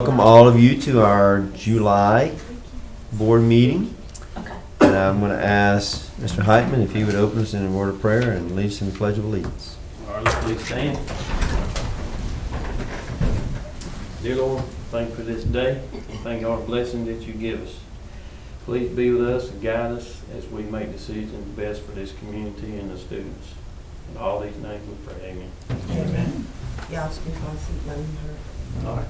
Welcome all of you to our July board meeting. Okay. And I'm going to ask Mr. Heitman if he would open us in a word of prayer and lead us in the Pledge of Allegiance. All right, let's please stand. Dear Lord, thank you for this day. Thank you for all the blessings that you give us. Please be with us and guide us as we make decisions best for this community and the students. In all these names we pray, amen. Amen. Y'all speak on seat, let me hear. All right.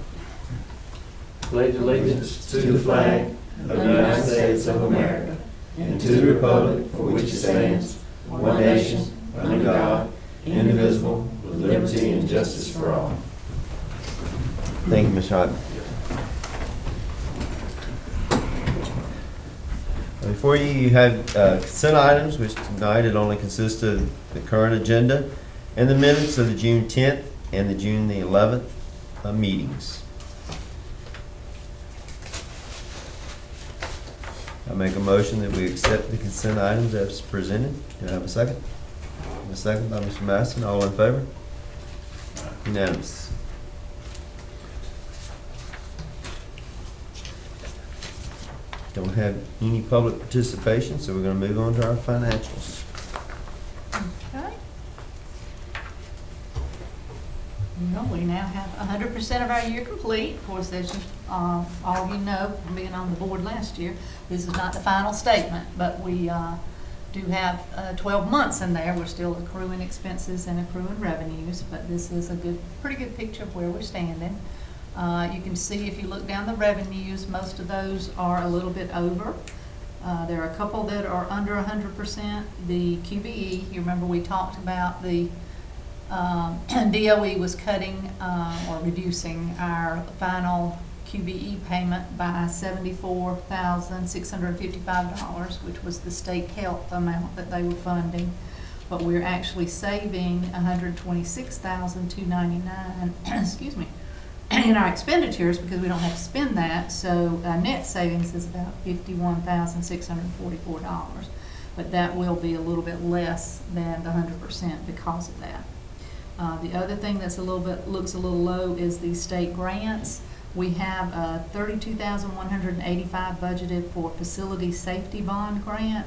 Pledge allegiance to the flag of the United States of America and to the republic for which it stands, one nation, under God, indivisible, with liberty and justice for all. Thank you, Mr. Heitman. Before you have consent items, which tonight it only consists of the current agenda and the minutes of the June 10th and the June the 11th meetings. I make a motion that we accept the consent items as presented. Do I have a second? A second by Mr. Maston. All in favor? Unanimous. Don't have any public participation, so we're going to move on to our financials. Okay. Well, we now have 100% of our year complete. Of course, as you, all of you know, from being on the board last year, this is not the final statement, but we do have 12 months in there. We're still accruing expenses and accruing revenues, but this is a pretty good picture of where we're standing. You can see if you look down the revenues, most of those are a little bit over. There are a couple that are under 100%. The QBE, you remember we talked about the DOE was cutting or reducing our final QBE payment by $74,655, which was the state health amount that they were funding. But we're actually saving $126,299, excuse me, in our expenditures because we don't have to spend that. So our net savings is about $51,644. But that will be a little bit less than the 100% because of that. The other thing that's looks a little low is the state grants. We have $32,185 budgeted for facility safety bond grant.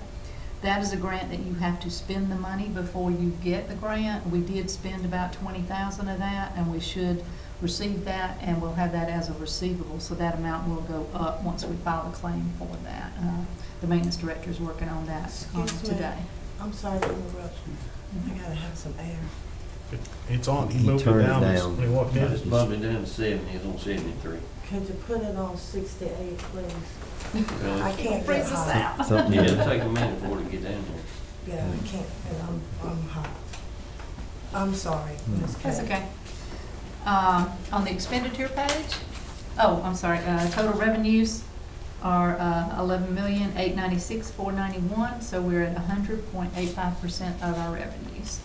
That is a grant that you have to spend the money before you get the grant. We did spend about $20,000 of that, and we should receive that, and we'll have that as a receivable. So that amount will go up once we file a claim for that. The maintenance director is working on that today. I'm sorry to interrupt you. I gotta have some air. It's on. You He moved it turned it down. down. When he walked I in. just bumped it down to 70, it's on 73. Could you put it on 68, please? Uh, I can't Freeze get us hot. out. Something Yeah, to it'll take a minute for it to get down here. Yeah, I can't, and I'm hot. I'm sorry, Ms. Kay. That's okay. On the expenditure page, I'm sorry, total revenues are $11,896,491, so we're at 100.85% of our revenues.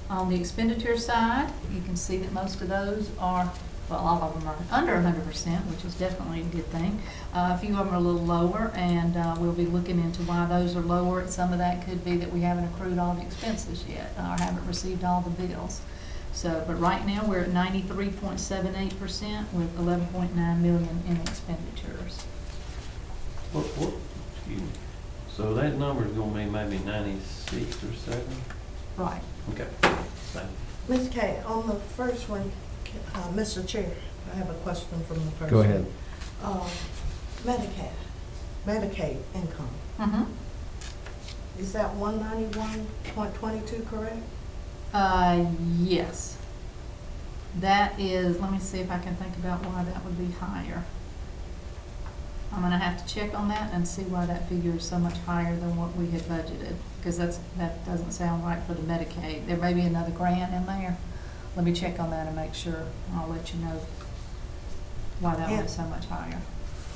On the expenditure side, you can see that most of those are, well, all of them are under 100%, which is definitely a good thing. A few of them are a little lower, and we'll be looking into why those are lower. Some of that could be that we haven't accrued all the expenses yet, or haven't received all the bills. So, but right now, we're at 93.78% with $11.9 million in expenditures. Excuse me. So that number's gonna be maybe 96 or 7? Right. Okay. Thank you. Ms. Kay, on the first one, Mr. Chair, I have a question from the first Go one. ahead. Medicaid income, Mm-hmm. is that 191.22 correct? Yes. That is, let me see if I can think about why that would be higher. I'm gonna have to check on that and see why that figure is so much higher than what we had budgeted, because that doesn't sound right for the Medicaid. There may be another grant in there. Let me check on that and make sure. I'll let you know why that was so much higher.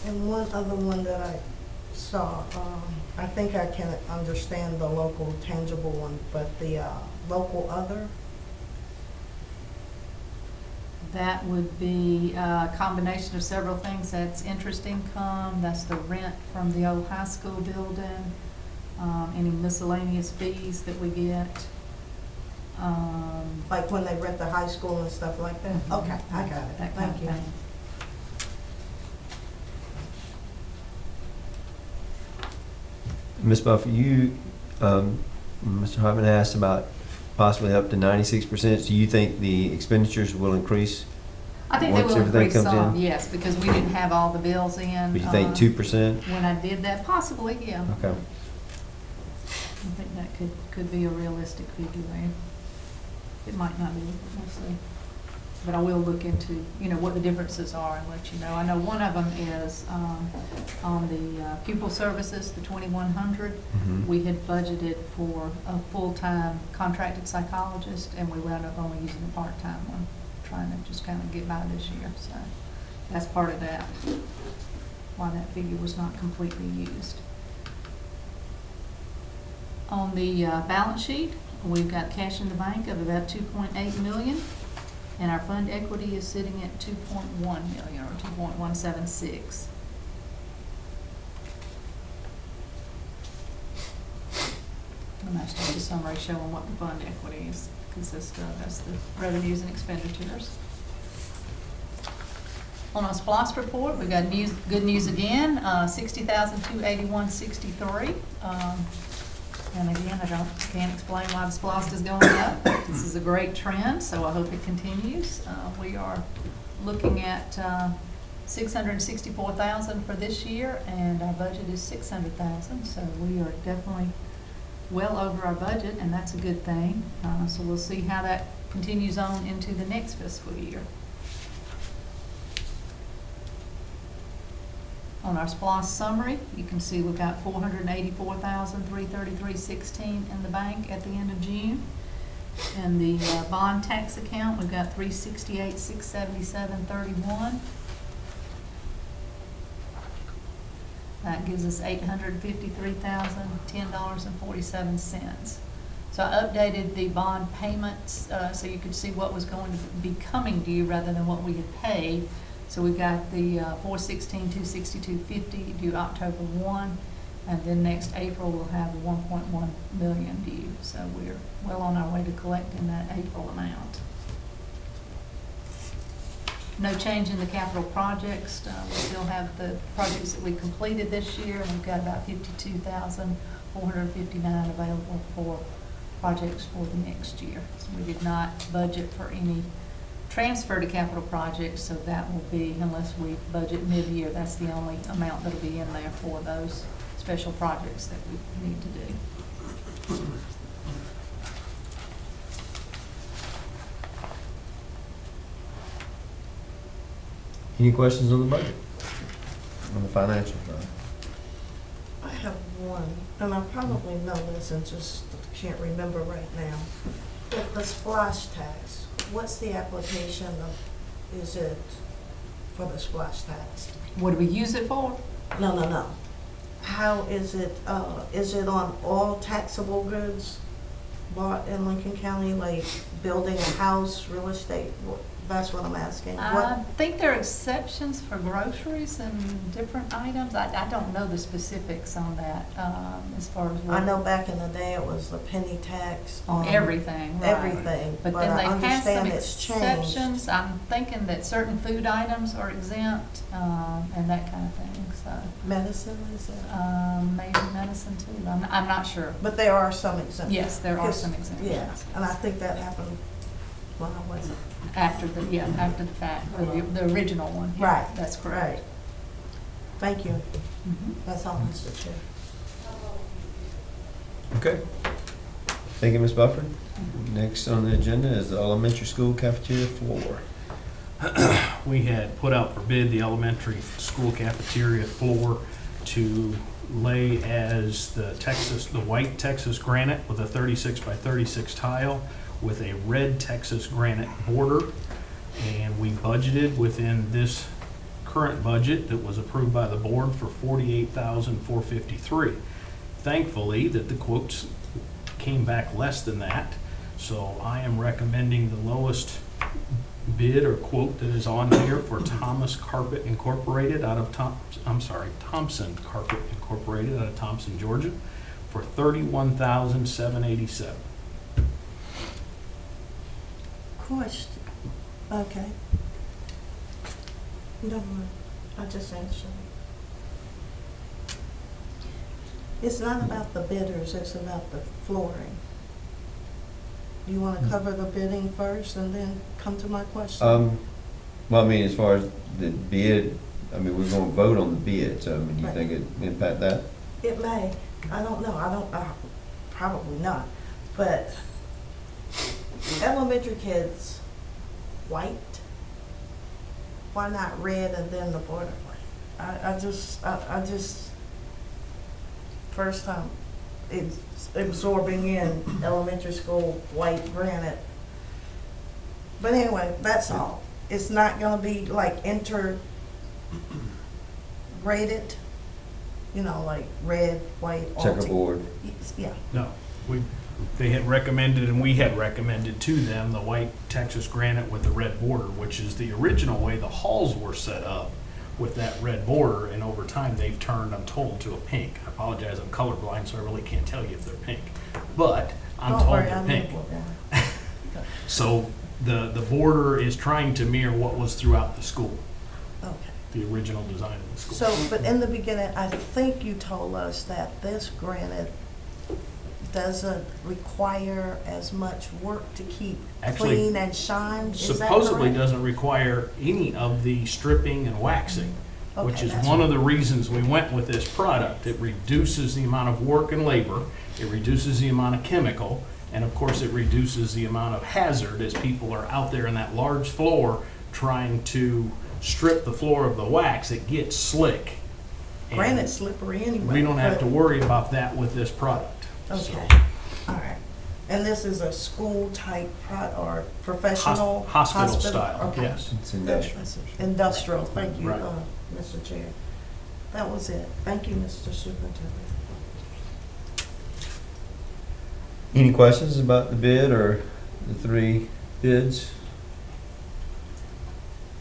And one other one that I saw, I think I can understand the local tangible one, but the local other, That would be a combination of several things. That's interest income, that's the rent from the old high school building, any miscellaneous fees that we get. like when they rent the high school and stuff like that? Mhm. Okay, I got it. That kind Thank of you. thing. Ms. Buffer, Mr. Hartman asked about possibly up to 96%. Do you think the expenditures will increase? I think they Once will everything increase comes some, in? yes, because we didn't have all the bills in. Would you think 2%? When I did that, possibly, yeah. Okay. I think that could be a realistic figure there. It might not be, we'll see. But I will look into, what the differences are and let you know. I know one of them is on the pupil services, the 2,100. Mhm. We had budgeted for a full-time contracted psychologist, and we wound up only using a part-time one, trying to just kind of get by this year. So that's part of that, why that figure was not completely used. On the balance sheet, we've got cash in the bank of about 2.8 million, and our fund equity is sitting at 2.1 million, or 2.176. And that's just a summary showing what the fund equity is consists of. That's the revenues and expenditures. On our SPLOST report, we got good news again, 60,281.63. And again, can't explain why the SPLOST is going up. This is a great trend, so I hope it continues. We are looking at 664,000 for this year, and our budget is 600,000. So we are definitely well over our budget, and that's a good thing. So we'll see how that continues on into the next fiscal year. On our SPLOST summary, you can see we've got 484,333.16 in the bank at the end of June. And the bond tax account, we've got 368,677.31. That gives us $853,010.47. So I updated the bond payments so you could see what was going to be coming due rather than what we had paid. So we've got the $416,262.50 due October 1, and then next April we'll have 1.1 million due. So we're well on our way to collecting that April amount. No change in the capital projects. We still have the projects that we completed this year. We've got about 52,459 available for projects for the next year. So we did not budget for any transfer to capital projects, so that will be, unless we budget mid-year, that's the only amount that'll be in there for those special projects that we need to do. Any questions on the budget? On the financial side? I have one, and I probably know this and just can't remember right now. But the splash tax, what's the application of, is it for the splash tax? What do we use it for? No. How is it on all taxable goods bought in Lincoln County, like building a house, real estate? That's what I'm asking. I think there are exceptions for groceries and different items. I don't know the specifics on that as far as what. I know back in the day it was the penny tax. On everything, right. Everything, But but then I they passed some understand it's changed. exceptions. I'm thinking that certain food items are exempt and that kind of thing, so. Medicine, is it? Maybe medicine too. I'm not sure. But there are some exemptions. Yes, there are some exemptions. Yeah, and I think that happened when I wasn't. After the fact, the original one. Yeah, Right. That's correct. Right. Thank you. Mhm. That's all, Mr. Chair. Okay. Thank you, Ms. Buffer. Next on the agenda is the elementary school cafeteria floor. We had put out for bid the elementary school cafeteria floor to lay as the white Texas granite with a 36 by 36 tile with a red Texas granite border. And we budgeted within this current budget that was approved by the board for $48,453. Thankfully, that the quotes came back less than that. So I am recommending the lowest bid or quote that is on here for Thomas Carpet Incorporated out of Thompson Carpet Incorporated out of Thompson, Georgia, for $31,787. Question. Okay. No, I just answered. It's not about the bidders, it's about the flooring. Do you want to cover the bidding first and then come to my question? Well, I mean, as far as the bid, I mean, we're gonna vote on the bid, so, I mean, do you Right. think it impact that? It may, I don't know, probably not, but elementary kids, white, why not red and then the border white? I just, first time it's absorbing in elementary school white granite. But anyway, that's all. It's not gonna be like graded, you know, like red, white, all Checkerboard. Yeah, No, they had recommended, and we had recommended to them, the white Texas granite with the red border, which is the original way the halls were set up with that red border, and over time, they've turned, I'm told, to a pink. I apologize, I'm colorblind, so I really can't tell you if they're pink, but I'm don't told worry, they're I pink. know that. So the border is trying to mirror what was throughout the school, Okay. the original design of the school. So, but in the beginning, I think you told us that this granite doesn't require as much work to keep Actually, clean and shine, is that supposedly correct? doesn't require any of the stripping and waxing, which Okay, is that's one of right. the reasons we went with this product. It reduces the amount of work and labor, it reduces the amount of chemical, and of course, it reduces the amount of hazard as people are out there in that large floor trying to strip the floor of the wax. It gets slick. And Granite's slippery anyway. we don't have to but- worry about that with this product. So, Okay, all right. And this is a school-type or professional? Hospital style, Okay. yes. It's industrial. That's industrial, thank you, Right. Mr. Chair. That was it. Thank you, Mr. Superintendent. Any questions about the bid or the three bids?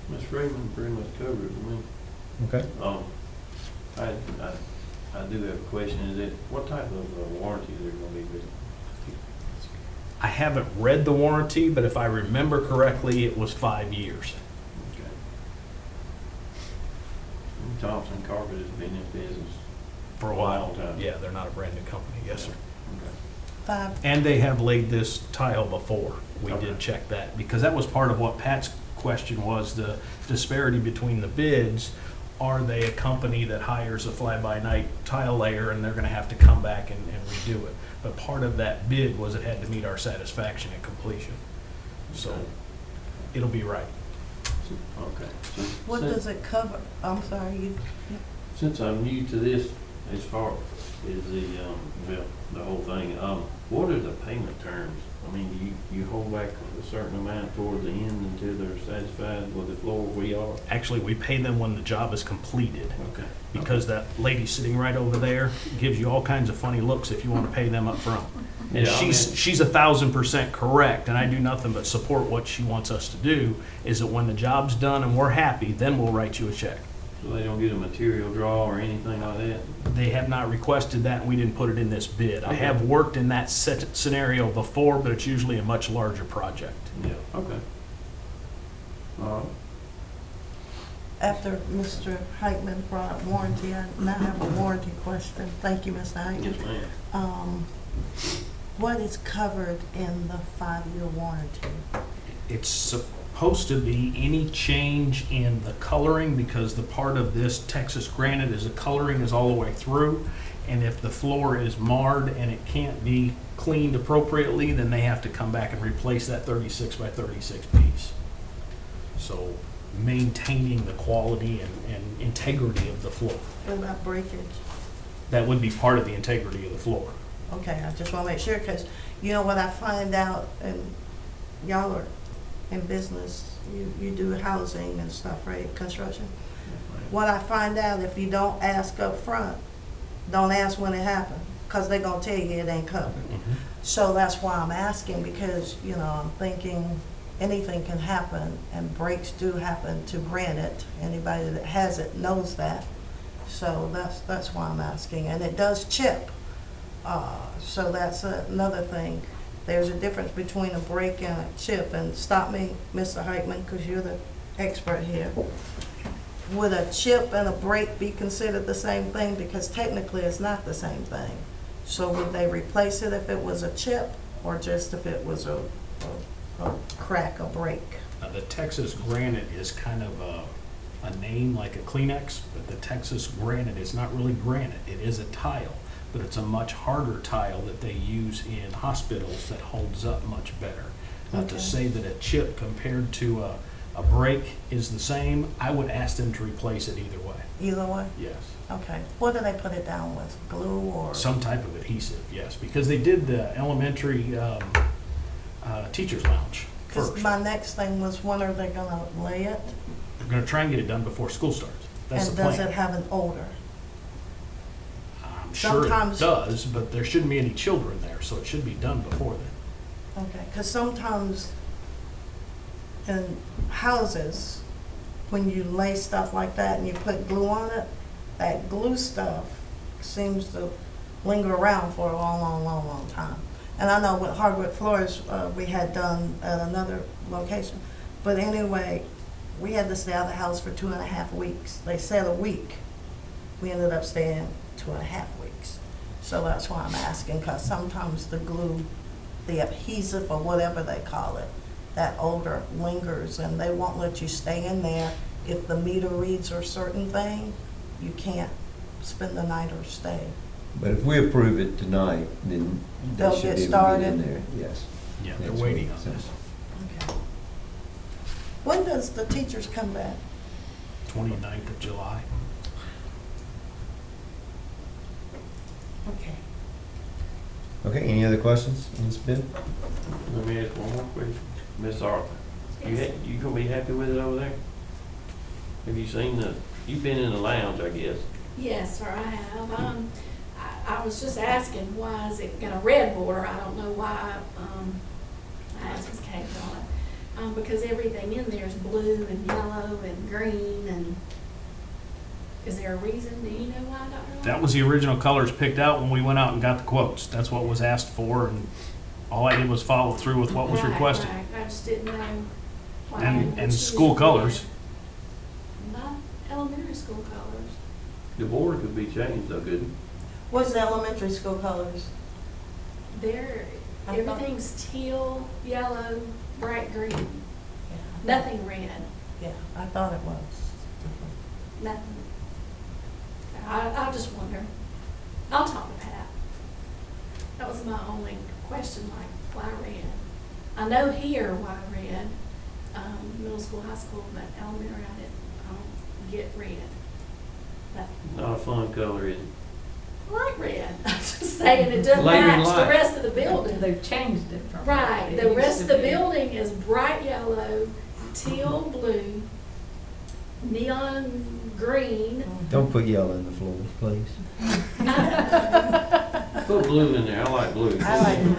Ms. Freeman pretty much covered it for me. Okay. I do have a question, is it, what type of warranty is there gonna be with it? I haven't read the warranty, but if I remember correctly, it was 5 years. Okay. Thompson Carpet has been in business For a Long while. time. Yeah, they're not a brand new company, yes, sir. Okay. 5, And they have laid this tile before. We Okay. did check that, because that was part of what Pat's question was, the disparity between the bids. Are they a company that hires a fly-by-night tile layer and they're gonna have to come back and redo it? But part of that bid was it had to meet our satisfaction at completion. So it'll be right. Okay. what does it cover? I'm sorry, Since I'm new to this, as far as the whole thing, what are the payment terms? I mean, you hold back a certain amount towards the end until they're satisfied with the floor we are? Actually, we pay them when the job is completed, Okay. because that lady sitting right over there gives you all kinds of funny looks if you want to pay them up front. And Yeah, I mean- she's 1,000% correct, and I do nothing but support what she wants us to do, is that when the job's done and we're happy, then we'll write you a check. So they don't get a material draw or anything like that? They have not requested that, and we didn't put it in this bid. I have worked in that scenario before, but it's usually a much larger project. Yeah, okay. after Mr. Heitman brought up warranty, I now have a warranty question. Thank you, Mr. Heitman. Yes, ma'am. What is covered in the 5-year warranty? It's supposed to be any change in the coloring, because the part of this Texas granite is the coloring is all the way through. And if the floor is marred and it can't be cleaned appropriately, then they have to come back and replace that 36 by 36 piece. So maintaining the quality and integrity of the floor. What about breakage? That would be part of the integrity of the floor. Okay, I just want to make sure, because you know what I find out, and y'all are in business, you do housing and stuff, right, construction? What I find out, if you don't ask up front, don't ask when it happened, because they're going to tell you it ain't covered. So that's why I'm asking, because, you know, I'm thinking anything can happen, and breaks do happen to granite. Anybody that has it knows that. So that's why I'm asking, and it does chip. So that's another thing. There's a difference between a break and a chip, and stop me, Mr. Heitman, because you're the expert here. would a chip and a break be considered the same thing? Because technically it's not the same thing. So would they replace it if it was a chip or just if it was a crack, a break? The Texas granite is kind of a name like a Kleenex, but the Texas granite is not really granite. It is a tile, but it's a much harder tile that they use in hospitals that holds up much better. Now, to Okay. say that a chip compared to a break is the same, I would ask them to replace it either way. Either way? Yes. Okay. What do they put it down with? Glue or? Some type of adhesive, yes, because they did the elementary teacher's lounge Because first. my next thing was, when are they gonna lay it? They're gonna try and get it done before school starts. That's And the does plan. it have an odor? I'm sure it sometimes- does, but there shouldn't be any children there, so it should be done before then. Okay, because sometimes in houses, when you lay stuff like that and you put glue on it, that glue stuff seems to linger around for a long, long, long, long time. And I know with hardwood floors, we had done at another location. But anyway, we had to stay out of the house for 2.5 weeks. They said a week. We ended up staying 2.5 weeks. So that's why I'm asking, because sometimes the glue, the adhesive or whatever they call it, that odor lingers and they won't let you stay in there. If the meter reads a certain thing, you can't spend the night or stay. But if we approve it tonight, then they They'll should get be able to get started. in there, yes. Yeah, they're Next waiting week, on so. this. Okay. When does the teachers come back? 29th of July. Okay. Okay, any other questions on this bid? Let me ask one more question. Miss Arthur, you gonna be happy with it over there? Have you seen you've been in the lounge, I guess. Yes, sir, I have. I was just asking, why is it got a red border? I don't know why. I asked Ms. Kate on it. Because everything in there is blue and yellow and green, and is there a reason? Do you know why, Dr. Long? That was the original colors picked out when we went out and got the quotes. That's what was asked for, and all I did was follow through with what was Right, requested. right. I just didn't know why. And we choose school red. colors. Not elementary school colors. The border could be changed though, couldn't it? What's the elementary school colors? They're, I thought- everything's teal, yellow, bright green, Yeah, nothing red. yeah, I thought it was. Nothing. I just wonder. I'll talk to Pat. That was my only question, like, why red? I know here why red, middle school, high school, but elementary, I don't get red. But Not a fun color, is it? I like red. I'm just saying, it doesn't Later in match the life. rest of the building. They've changed it from. Right, it the used rest to of the be. building is bright yellow, teal blue, neon green. Don't put yellow in the floor, please. Put blue in there, I like blue. I like blue.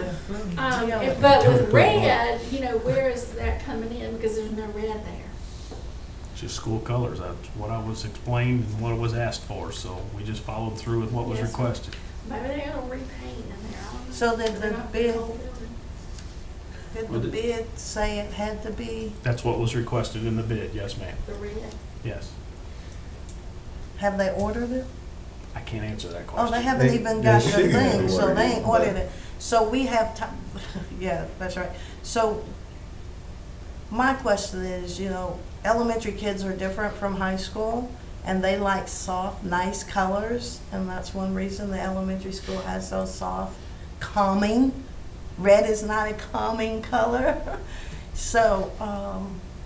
Teal. But with red, you know, where is that coming in? Because there's no red there. Just school colors. That's what I was explained and what was asked for, so we just followed through with what was Yes, sir. requested. Maybe they're gonna repaint in there. I don't know. So did They're the not bid, whole building. did Well, the the- bid say it had to be, That's what was requested in the bid, yes, ma'am. The red. Yes. have they ordered it? I can't answer that Oh, question. they haven't They- even they got the should have thing, so ordered they it, ain't but- ordered it. So we have time, yeah, that's right. So my question is, you know, elementary kids are different from high school, and they like soft, nice colors, and that's one reason the elementary school has those soft, calming. Red is not a calming color. So,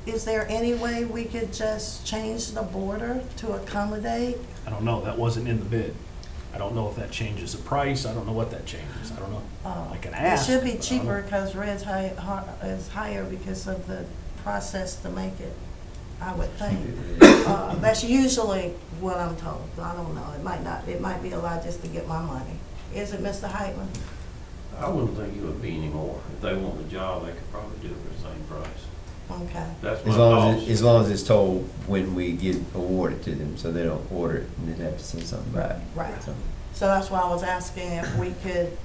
is there any way we could just change the border to accommodate? I don't know. That wasn't in the bid. I don't know if that changes the price. I don't know what that changes. I don't know. I can ask. It should be but I don't cheaper know. because red's is higher because of the process to make it, I would think. That's usually what I'm told. I don't know. It might not, it might be a lot just to get my money. Is it, Mr. Heitman? I wouldn't think it would be anymore. If they want the job, they could probably do it for the same price. Okay. That's my As long as it's told when we get awarded to them, so they don't order it and then have to send something back. Right. So, So that's why I was asking if we could,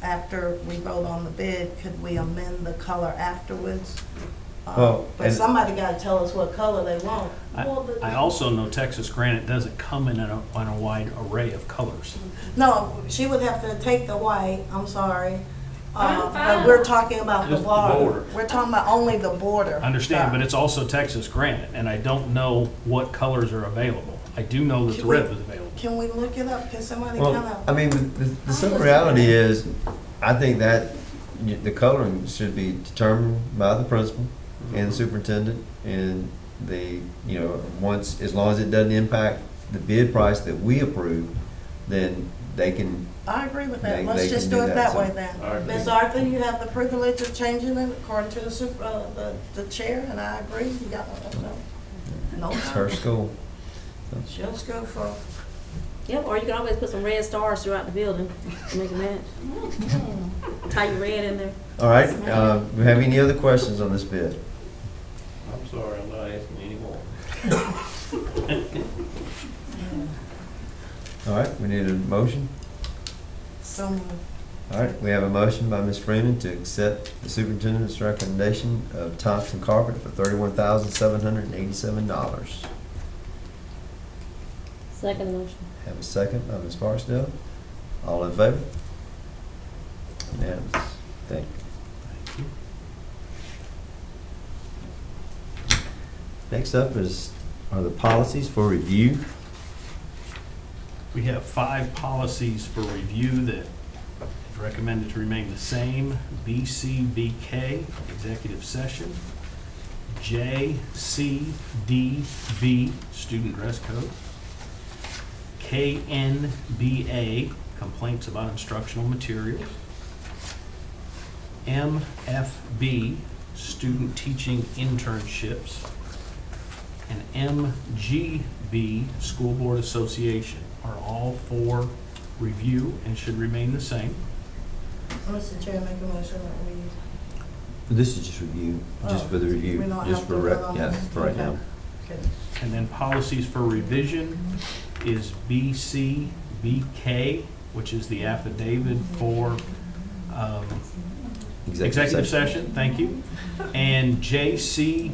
after we vote on the bid, could we amend the color afterwards Well, But and- somebody gotta tell us what color they want. I also know Texas granite doesn't come in a wide array of colors. No, she would have to take the white, I'm sorry. I'm But fine. we're talking about the Just the border. border. We're talking about only the border. I understand, but it's also Texas granite, and I don't know what colors are available. I do know that the Can we- red was available. Can we look it up? Can somebody Well, kind I of? mean, the simple reality is, I think that the coloring should be determined by the principal and the superintendent, and once, as long as it doesn't impact the bid price that we approve, then they can, I agree with They- that. Let's they just can do do it that, that way so- then. I agree. Ms. Arthur, you have the privilege of changing it according to the chair, and I agree. You got no. it's her school. She'll just go for, Yep, or you can always put some red stars throughout the building to make it match. Tie your red in there. All right, do we have any other questions on this bid? I'm sorry, I'm not asking anymore. All right, we need a motion. some, All right, we have a motion by Ms. Freeman to accept the superintendent's recommendation of Thompson Carpet for $31,787. Second motion. Have a second by Ms. Barksdale. All in favor? Unanimous. Thank you. Next up are the policies for review. We have 5 policies for review that is recommended to remain the same. BCBK, executive session. JCDV, student dress code. KNBA, complaints about instructional materials. MFB, student teaching internships. And MGB, school board association, are all for review and should remain the same. Mr. Chair, make a motion that we. This is just review, just for the review, We don't just have for, to vote on yeah, this? for right Okay. now. Okay. And then policies for revision is BCBK, which is the affidavit for executive session, thank you. And JCDAA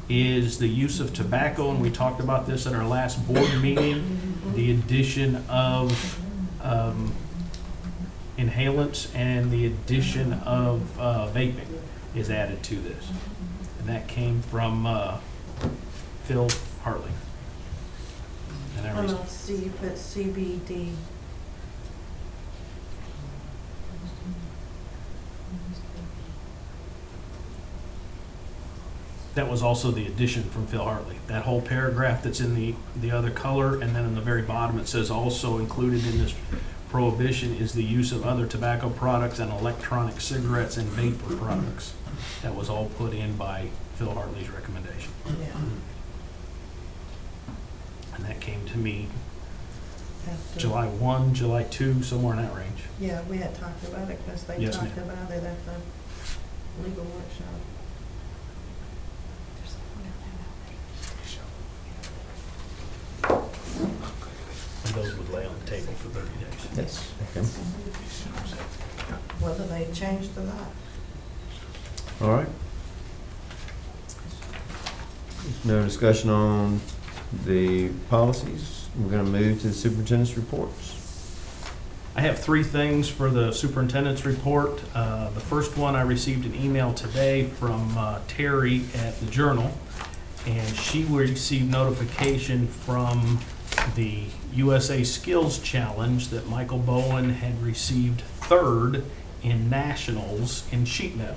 is the use of tobacco, and we talked about this at our last board meeting, the addition of inhalants and the addition of vaping is added to this. And that came from Phil Hartley. And that was- let's see, you put CBD. That was also the addition from Phil Hartley. That whole paragraph that's in the other color, and then in the very bottom, it says also included in this prohibition is the use of other tobacco products and electronic cigarettes and vapor products. That was all put in by Phil Hartley's recommendation. Yeah. And that came to me After- July 1, July 2, somewhere in that range. Yeah, we had talked about it because they Yes, talked ma'am. about it at the legal workshop. And those would lay on the table for 30 days. Yes, okay. Whether they changed or not. All right. No discussion on the policies. We're going to move to the superintendent's reports. I have 3 things for the superintendent's report. The first one, I received an email today from Terry at the Journal, and she received notification from the USA Skills Challenge that Michael Bowen had received 3rd in nationals in sheet metal,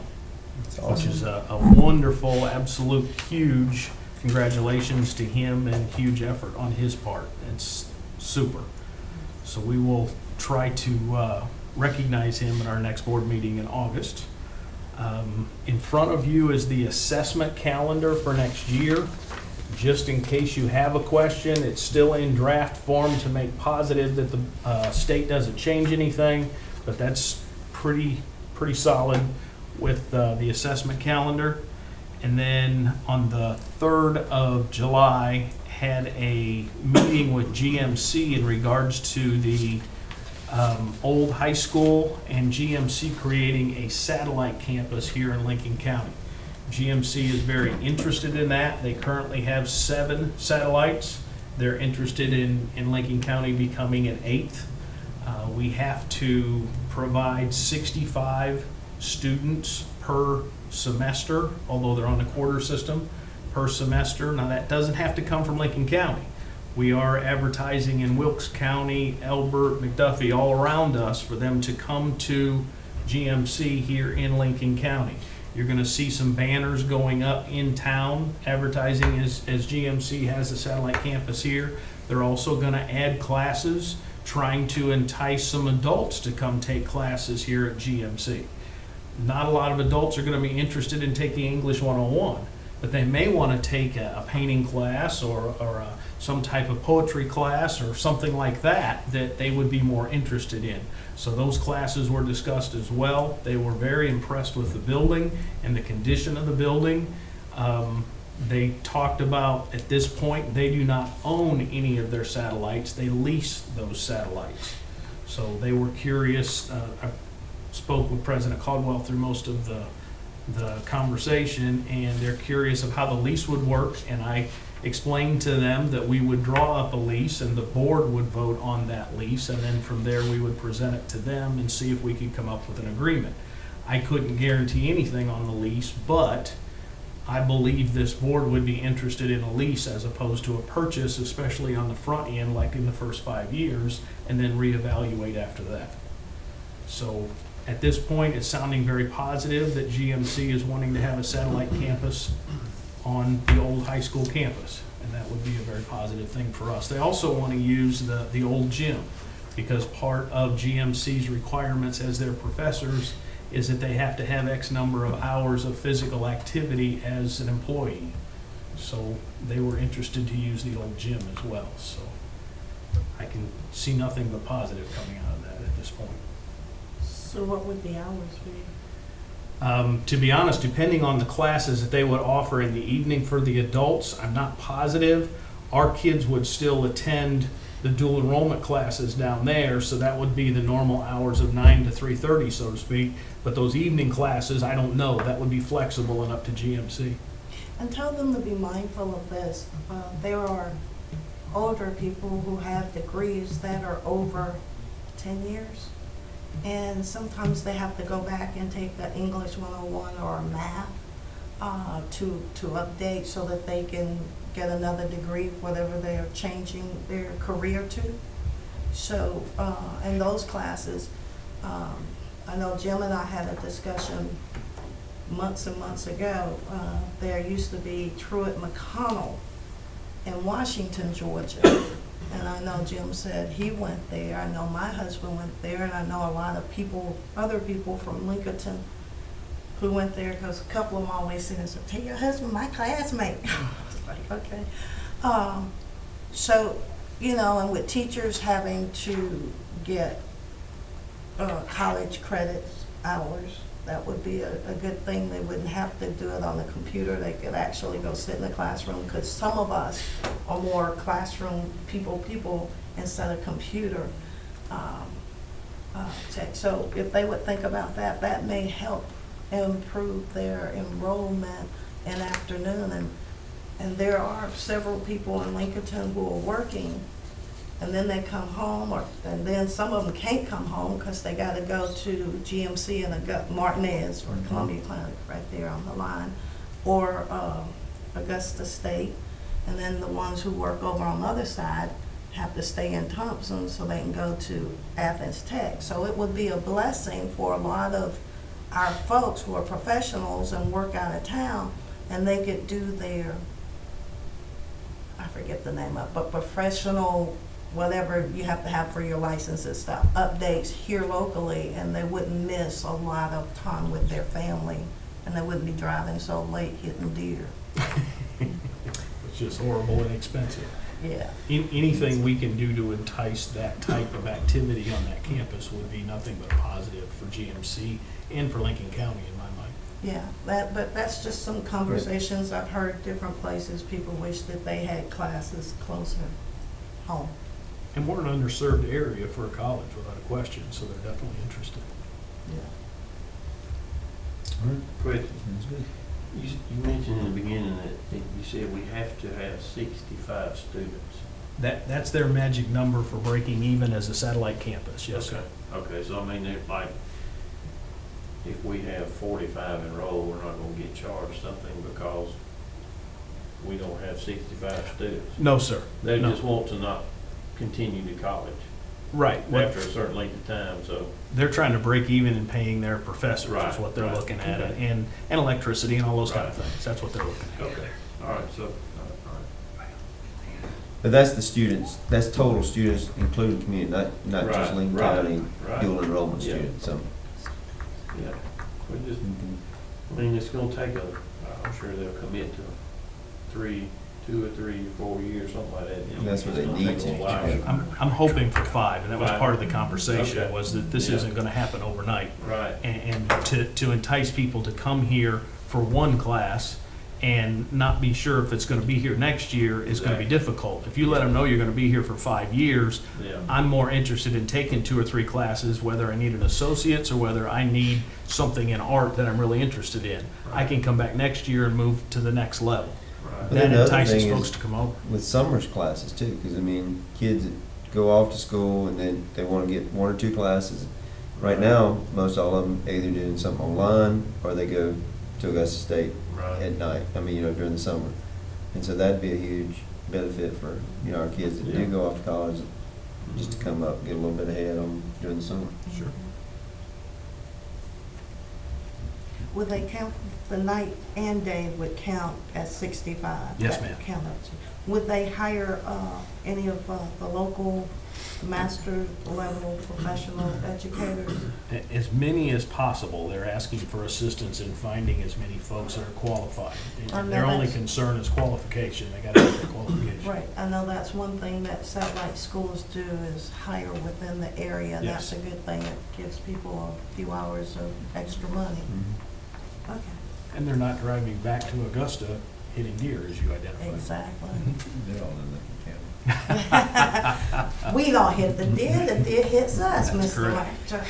which is a wonderful, absolute huge congratulations to him and huge effort on his part. It's super. So we will try to recognize him at our next board meeting in August. In front of you is the assessment calendar for next year. Just in case you have a question, it's still in draft form to make positive that the state doesn't change anything, but that's pretty solid with the assessment calendar. And then on the 3rd of July, had a meeting with GMC in regards to the Old High School and GMC creating a satellite campus here in Lincoln County. GMC is very interested in that. They currently have 7 satellites. They're interested in Lincoln County becoming an 8th. We have to provide 65 students per semester, although they're on the quarter system, per semester. Now that doesn't have to come from Lincoln County. We are advertising in Wilkes County, Elbert, McDuffie, all around us for them to come to GMC here in Lincoln County. You're going to see some banners going up in town advertising as GMC has a satellite campus here. They're also going to add classes, trying to entice some adults to come take classes here at GMC. Not a lot of adults are going to be interested in taking English 101, but they may want to take a painting class or some type of poetry class or something like that they would be more interested in. So those classes were discussed as well. They were very impressed with the building and the condition of the building. They talked about, at this point, they do not own any of their satellites. They lease those satellites. So they were curious. I spoke with President Caldwell through most of the conversation, and they're curious of how the lease would work. And I explained to them that we would draw up a lease and the board would vote on that lease, and then from there we would present it to them and see if we could come up with an agreement. I couldn't guarantee anything on the lease, but I believe this board would be interested in a lease as opposed to a purchase, especially on the front end, like in the first 5 years, and then reevaluate after that. So at this point, it's sounding very positive that GMC is wanting to have a satellite campus on the old high school campus, and that would be a very positive thing for us. They also want to use the old gym, because part of GMC's requirements as their professors is that they have to have X number of hours of physical activity as an employee. So they were interested to use the old gym as well. So I can see nothing but positive coming out of that at this point. So what would the hours be? To be honest, depending on the classes that they would offer in the evening for the adults, I'm not positive. Our kids would still attend the dual enrollment classes down there, so that would be the normal hours of 9 to 3:30, so to speak. But those evening classes, I don't know. That would be flexible and up to GMC. And tell them to be mindful of this. There are older people who have degrees that are over 10 years. And sometimes they have to go back and take the English 101 or math to update so that they can get another degree, whatever they're changing their career to. So in those classes, I know Jim and I had a discussion months and months ago. There used to be Truett McConnell in Washington, Georgia. And I know Jim said he went there. I know my husband went there, and I know a lot of people, other people from Lincoln who went there, because a couple of them always said, "Tell your husband, my classmate." It's like, okay. So, you know, and with teachers having to get college credits hours, that would be a good thing. They wouldn't have to do it on the computer. They could actually go sit in the classroom, because some of us are more classroom people instead of computer tech. So if they would think about that, that may help improve their enrollment in afternoon. And there are several people in Lincoln who are working, and then they come home, and then some of them can't come home because they got to go to GMC and Martinez or Columbia Clinic right there on the line, or Augusta State. And then the ones who work over on the other side have to stay in Thompson so they can go to Athens Tech. So it would be a blessing for a lot of our folks who are professionals and work out of town, and they could do their, I forget the name of it, but professional, whatever you have to have for your license and stuff, updates here locally, and they wouldn't miss a lot of time with their family, and they wouldn't be driving so late hitting deer. It's just horrible and expensive. Yeah. Anything we can do to entice that type of activity on that campus would be nothing but positive for GMC and for Lincoln County in my mind. Yeah, but that's just some conversations I've heard different places. People wish that they had classes closer home. And we're an underserved area for a college without a question, so they're definitely interested. Question. Sounds good. You mentioned in the beginning that you said we have to have 65 students. That's their magic number for breaking even as a satellite campus, yes, sir. Okay, so I mean, like, if we have 45 enrolled, we're not gonna get charged something because we don't have 65 students. No, sir. They No. just want to not continue to college Right. after a certain length of time, so. They're trying to break even in paying their professors, Right, is what they're right, looking at, okay. and electricity and all those kind of Right. things. That's what they're looking at. Okay, all right, so, all right. But that's the students, that's total students, including community, not just Right, Lincoln right, County right. dual enrollment Yeah. students, so. Yeah, we just, I mean, it's gonna take I'm sure they'll commit to 2 or 3 or 4 years, something like that. You know, That's what it's they gonna need take a to. little while. I'm hoping for 5, and that was 5. part of the conversation, Okay. was that this Yeah. isn't gonna happen overnight. Right, And to entice people to come here for one class and not be sure if it's gonna be here next year is gonna be Exactly. difficult. If you let them know you're gonna be here for 5 years, yeah. I'm more interested in taking 2 or 3 classes, whether I need an associate's or whether I need something in art that I'm really interested in. I can come back next year and move to the next level. Right. But That then the other entices thing folks is- to come over. With summers classes too, because I mean, kids that go off to school and then they want to get 1 or 2 classes. Right now, most all of them either doing something online or they go to Augusta State Right. at night, during the summer. And so that'd be a huge benefit for, our kids that do Yeah. go off to college, just to come up, get a little bit ahead on during the summer. Sure. Would they count, the night and day would count as 65? Yes, That ma'am. would count up to- Would they hire any of the local master level professional educators? As many as possible, they're asking for assistance in finding as many folks that are qualified. I know Their only that's- concern is qualification, they gotta have their qualification. Right, I know that's one thing that satellite schools do is hire within the area. And Yes. that's a good thing. It gives people a few hours of extra money. Okay, And they're not driving back to Augusta hitting deer, as you identified. exactly. They're all in Lincoln County. We don't hit the deer hits us, That's Mr. correct. Lecter.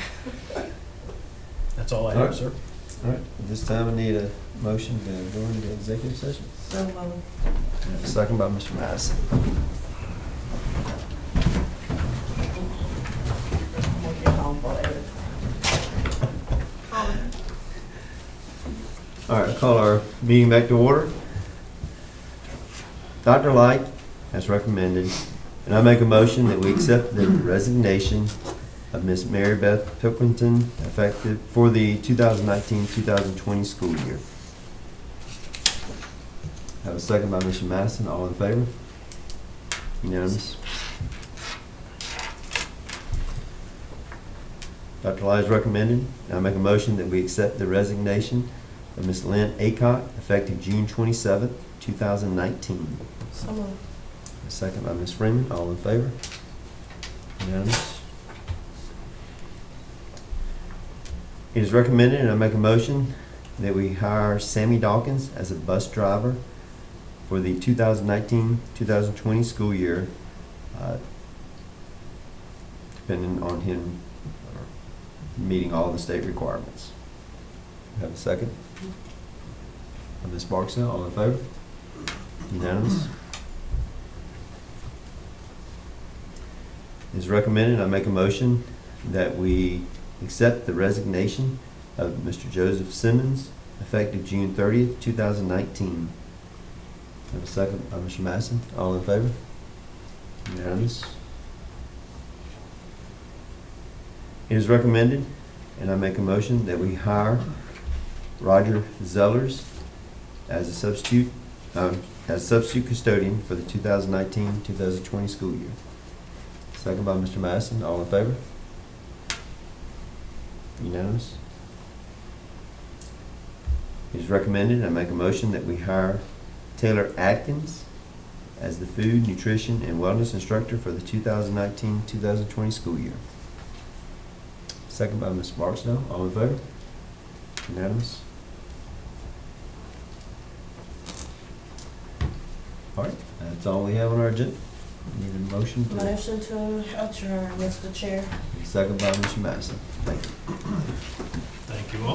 That's all I All have, right. sir. All right, at this time I need a motion to go into executive session. So moved. Second by Mr. Madison. We'll get home for everything. All right, I'll call our meeting back to order. Dr. Light has recommended, and I make a motion that we accept the resignation of Miss Mary Beth Pilkington effective for the 2019-2020 school year. Have a second by Mr. Madison. All in favor? Unanimous. Dr. Light has recommended, and I make a motion that we accept the resignation of Ms. Lynn Aycock, effective June 27th, 2019. So moved. A second by Ms. Freeman. All in favor? Unanimous. It is recommended, and I make a motion, that we hire Sammy Dawkins as a bus driver for the 2019-2020 school year, depending on him meeting all the state requirements. Have a second? Ms. Barksdale, all in favor? Unanimous. It is recommended, I make a motion that we accept the resignation of Mr. Joseph Simmons, effective June 30th, 2019. Have a second by Mr. Madison. All in favor? Unanimous. It is recommended, and I make a motion that we hire Roger Zellers as a substitute custodian for the 2019-2020 school year. Second by Mr. Madison. All in favor? Unanimous. It is recommended, and I make a motion that we hire Taylor Atkins as the food, nutrition, and wellness instructor for the 2019-2020 school year. Second by Ms. Barksdale. All in favor? Unanimous. All right, that's all we have on our agenda. Need a motion to, Motion to adjourn, Mr. Chair. second by Mr. Madison. Thank you.